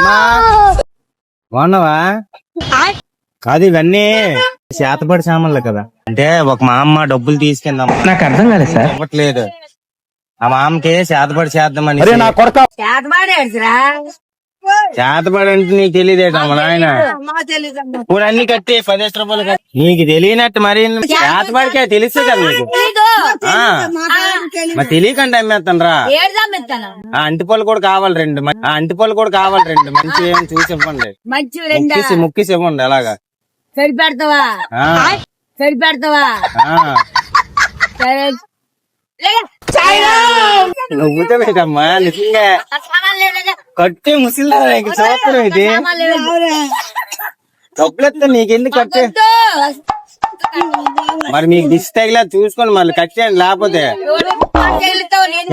అమ్మా బాగున్నావా? కాదు ఇవన్నీ చేతపడి సామాన్లు కదా. అంటే ఒక మా అమ్మ డబ్బులు తీసుకుందాం. నాకు అర్థం కాలేదు సార్. ఇవ్వట్లేదు. ఆ మామకి చేతపడి చేద్దామని. చేతపడి అంటే నీకు తెలియదేటమ్మా నాయన. ఇప్పుడు అన్ని కట్టి 10 రూపాయలు కట్టి నీకు తెలియనట్టు మరి చేతపడికే తెలుసు కదా నీకు. మరి తెలియకండి అమ్మేస్తాను రా. అంటిపళ్ళు కూడా కావాలి 2. అంటిపళ్ళు కూడా కావాలి 2 మంచి ఏమి చూసి ఇవ్వండి. ముక్కిసి ఇవ్వండి. అలాగా సరిపెడతావా? సరిపెడతావా? నువ్వుతో పెట్టమ్మా నిజంగా కట్టి ముసిల్లా చూస్తాను. ఇది డబ్బులెత్తా నీకెందుకు కట్టే. మరి మీకు దిష్టి తగిలా చూసుకోండి మళ్ళీ కట్టేయండి. లేకపోతే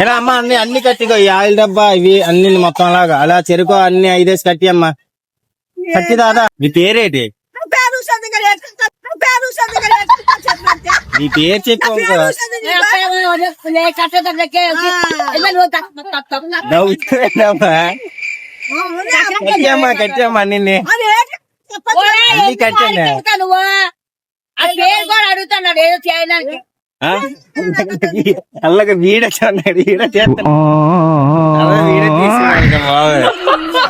ఎలా అమ్మా అన్ని కట్టిగో. ఈ ఆయిల్ డబ్బా ఇవి అన్ని మొత్తం అలాగా అలా చెరుకు అన్ని 5 కట్టి అమ్మా. కట్టి దాదా. మీ పేరేటి? నీ పేరు చెప్పు. కట్టమ్మా అన్ని కట్టండి. అడుగుతున్నాడు ఏదో చేయడానికి. అలాగే వీడ చేస్తున్నాడు. వీడ చేస్తాను. వీడ తీసుకున్నాడు బాబు.